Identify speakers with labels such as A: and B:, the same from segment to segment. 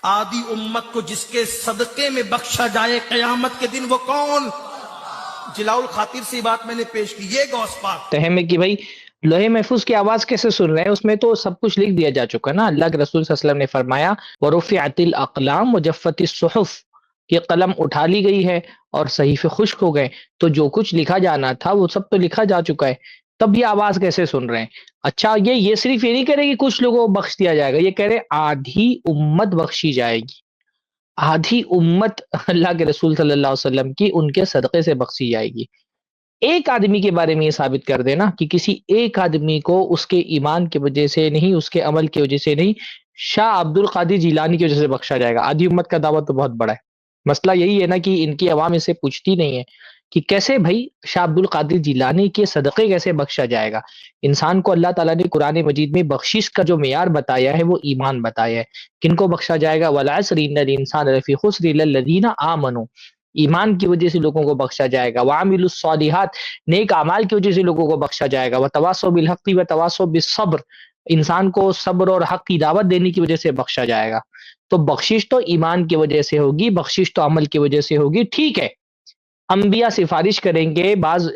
A: آدھی امت کو جس کے صدقے میں بخشا جائے قیامت کے دن، وہ کون؟ جلاء الخاطر سے بات میں نے پیش کی، یہ غوث پاک
B: تہمے کہ بھائی لوہے محفوظ کی آواز کیسے سن رہے ہیں؟ اس میں تو سب کچھ لکھ دیا جا چکا نا۔ اللہ کے رسول صلی اللہ علیہ وسلم نے فرمایا وَرُفِعَتِ الْأَقْلَامُ وَجَفَّتِ الصُّحُفُ، کہ قلم اٹھا لی گئی ہے اور صحیفے خشک ہو گئے، تو جو کچھ لکھا جانا تھا وہ سب تو لکھا جا چکا ہے، تب یہ آواز کیسے سن رہے ہیں؟ اچھا یہ صرف یہ نہیں کہہ رہے کہ کچھ لوگوں کو بخش دیا جائے گا، یہ کہہ رہے آدھی امت بخشی جائے گی، آدھی امت اللہ کے رسول صلی اللہ علیہ وسلم کی ان کے صدقے سے بخشی جائے گی۔ ایک آدمی کے بارے میں یہ ثابت کر دینا کہ کسی ایک آدمی کو اس کے ایمان کی وجہ سے نہیں، اس کے عمل کی وجہ سے نہیں، شاہ عبد القادر جیلانی کی وجہ سے بخشا جائے گا۔ آدھی امت کا دعویٰ تو بہت بڑا ہے۔ مسئلہ یہی ہے نا کہ ان کی عوام اسے پوچھتی نہیں ہے کہ کیسے بھائی شاہ عبد القادر جیلانی کے صدقے کیسے بخشا جائے گا۔ انسان کو اللہ تعالیٰ نے قرآن مجید میں بخشش کا جو معیار بتایا ہے وہ ایمان بتایا ہے۔ کن کو بخشا جائے گا؟ وَالْعَصْرِ إِنَّ الْإِنسَانَ لَفِي خُسْرٍ إِلَّا الَّذِينَ آمَنُوا، ایمان کی وجہ سے لوگوں کو بخشا جائے گا۔ وَعَمِلُوا الصَّالِحَاتِ، نیک اعمال کی وجہ سے لوگوں کو بخشا جائے گا۔ وَتَوَاصَوْا بِالْحَقِّ وَتَوَاصَوْا بِالصَّبْرِ، انسان کو صبر اور حق کی دعوت دینے کی وجہ سے بخشا جائے گا۔ تو بخشش تو ایمان کی وجہ سے ہوگی، بخشش تو عمل کی وجہ سے ہوگی، ٹھیک ہے۔ انبیاء سفارش کریں گے، بعض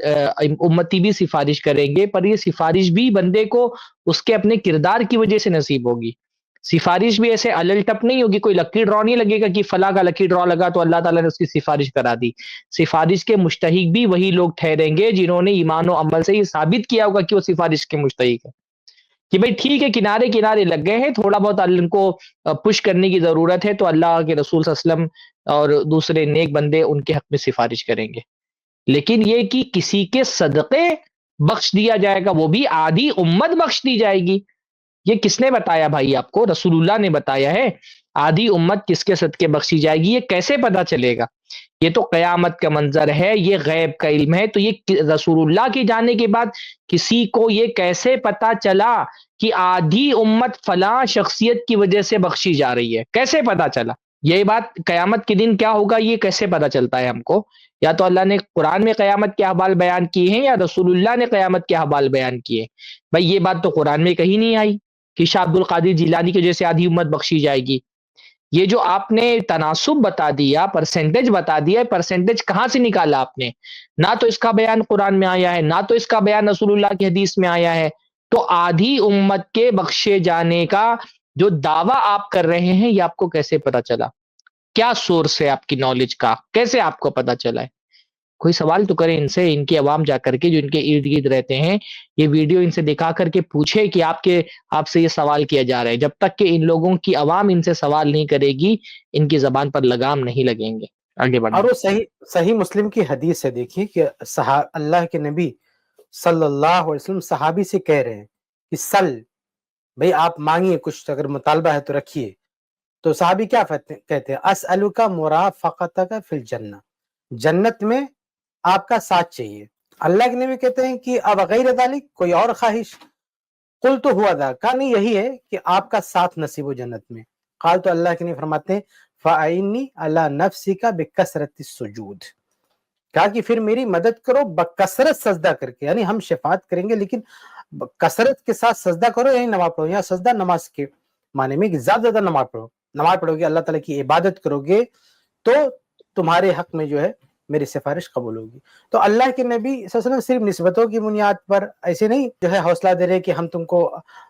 B: امتی بھی سفارش کریں گے، پر یہ سفارش بھی بندے کو اس کے اپنے کردار کی وجہ سے نصیب ہوگی۔ سفارش بھی ایسے الل ٹپ نہیں ہوگی، کوئی لکی ڈرا نہیں لگے گا کہ فلاں کا لکی ڈرا لگا تو اللہ تعالیٰ نے اس کی سفارش کرا دی۔ سفارش کے مستحق بھی وہی لوگ ٹھہریں گے جنہوں نے ایمان و عمل سے یہ ثابت کیا ہوگا کہ وہ سفارش کے مستحق ہے، کہ بھئی ٹھیک ہے کنارے کنارے لگ گئے ہیں، تھوڑا بہت ان کو پش کرنے کی ضرورت ہے، تو اللہ کے رسول صلی اللہ علیہ وسلم اور دوسرے نیک بندے ان کے حق میں سفارش کریں گے۔ لیکن یہ کہ کسی کے صدقے بخش دیا جائے گا، وہ بھی آدھی امت بخش دی جائے گی، یہ کس نے بتایا بھائی آپ کو؟ رسول اللہ نے بتایا ہے۔ آدھی امت کس کے صدقے بخشی جائے گی، یہ کیسے پتا چلے گا؟ یہ تو قیامت کا منظر ہے، یہ غیب کا علم ہے، تو یہ رسول اللہ کے جانے کے بعد کسی کو یہ کیسے پتا چلا کہ آدھی امت فلاں شخصیت کی وجہ سے بخشی جا رہی ہے؟ کیسے پتا چلا؟ یہ بات قیامت کے دن کیا ہوگا یہ کیسے پتا چلتا ہے ہم کو؟ یا تو اللہ نے قرآن میں قیامت کے احوال بیان کیے ہیں یا رسول اللہ نے قیامت کے احوال بیان کیے۔ بھائی یہ بات تو قرآن میں کہیں نہیں آئی کہ شاہ عبد القادر جیلانی کی وجہ سے آدھی امت بخشی جائے گی۔ یہ جو آپ نے تناسب بتا دیا، پرسنٹیج بتا دیا، پرسنٹیج کہاں سے نکالا آپ نے؟ نہ تو اس کا بیان قرآن میں آیا ہے، نہ تو اس کا بیان رسول اللہ کی حدیث میں آیا ہے۔ تو آدھی امت کے بخشے جانے کا جو دعویٰ آپ کر رہے ہیں یہ آپ کو کیسے پتا چلا؟ کیا سورس ہے آپ کی نالج کا؟ کیسے آپ کو پتا چلا ہے؟ کوئی سوال تو کریں ان سے، ان کی عوام جا کر کے جو ان کے ارد گرد رہتے ہیں، یہ ویڈیو ان سے دکھا کر کے پوچھے کہ آپ سے یہ سوال کیا جا رہا ہے۔ جب تک کہ ان لوگوں کی عوام ان سے سوال نہیں کرے گی، ان کی زبان پر لگام نہیں لگیں گے۔ آگے بڑھیں۔
C: اور وہ صحیح مسلم کی حدیث ہے، دیکھیے کہ اللہ کے نبی صلی اللہ علیہ وسلم صحابی سے کہہ رہے ہیں کہ سل، بھئی آپ مانگیے کچھ، اگر مطالبہ ہے تو رکھیے۔ تو صحابی کیا کہتے ہیں؟ اسألک مرافقتک فی الجنہ، جنت میں آپ کا ساتھ چاہیے۔ اللہ کے نبی کہتے ہیں کہ اب غیر ذالک، کوئی اور خواہش؟ قلت ہوا ذا، کہا نہیں یہی ہے کہ آپ کا ساتھ نصیب ہو جنت میں۔ قال، تو اللہ کے نبی فرماتے ہیں فَأَعِنِّي عَلَى نَفْسِكَ بِكَثْرَةِ السُّجُودِ، کہا کہ پھر میری مدد کرو بکثرت سجدہ کر کے، یعنی ہم شفاعت کریں گے لیکن کثرت کے ساتھ سجدہ کرو، یعنی نماز پڑھو۔ یا سجدہ نماز کے معنی میں کہ زیادہ نماز پڑھو گے، اللہ تعالیٰ کی عبادت کرو گے تو تمہارے حق میں جو ہے میری سفارش قبول ہوگی۔ تو اللہ کے نبی صلی اللہ علیہ وسلم صرف نسبتوں کی بنیاد پر ایسے نہیں جو ہے حوصلہ دے رہے کہ ہم تم کو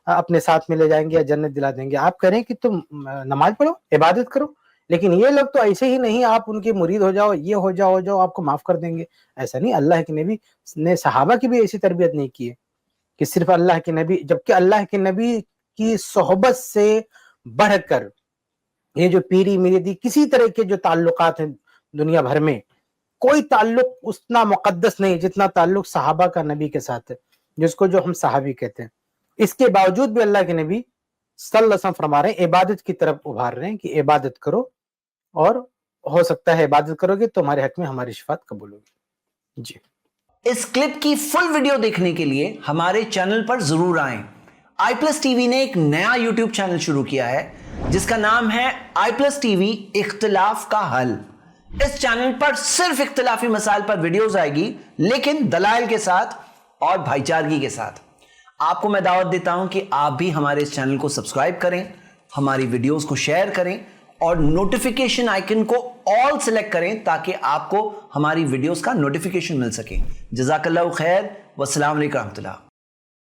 C: اپنے ساتھ میں لے جائیں گے یا جنت دلا دیں گے، آپ کہہ رہے ہیں کہ تم نماز پڑھو، عبادت کرو۔ لیکن یہ لوگ تو ایسے ہی نہیں، آپ ان کے مرید ہو جاؤ، یہ ہو جاؤ آپ کو معاف کر دیں گے، ایسا نہیں۔ اللہ کے نبی نے صحابہ کی بھی ایسی تربیت نہیں کی ہے کہ صرف اللہ کے نبی، جبکہ اللہ کے نبی کی صحبت سے بڑھ کر یہ جو پیری مریدی کسی طرح کے جو تعلقات ہیں دنیا بھر میں، کوئی تعلق اتنا مقدس نہیں جتنا تعلق صحابہ کا نبی کے ساتھ ہے، جس کو جو ہم صحابی کہتے ہیں۔ اس کے باوجود بھی اللہ کے نبی صلی اللہ علیہ وسلم فرما رہے ہیں، عبادت کی طرف ابھار رہے ہیں کہ عبادت کرو، اور ہو سکتا ہے عبادت کرو گے تو ہمارے حق میں ہماری شفاعت قبول ہوگی۔ جی،
D: اس کلپ کی فل ویڈیو دیکھنے کے لیے ہمارے چینل پر ضرور آئیں۔ آئی پلس ٹی وی نے ایک نیا یوٹیوب چینل شروع کیا ہے جس کا نام ہے آئی پلس ٹی وی اختلاف کا حل۔ اس چینل پر صرف اختلافی مسائل پر ویڈیوز آئے گی، لیکن دلائل کے ساتھ اور بھائی چارگی کے ساتھ۔ آپ کو میں دعوت دیتا ہوں کہ آپ بھی ہمارے اس چینل کو سبسکرائب کریں، ہماری ویڈیوز کو شیئر کریں اور نوٹیفیکیشن آئیکن کو آل سلیکٹ کریں تاکہ آپ کو ہماری ویڈیوز کا نوٹیفیکیشن مل سکے. جزاک اللہ خیر، والسلام علیکم ورحمۃ اللہ.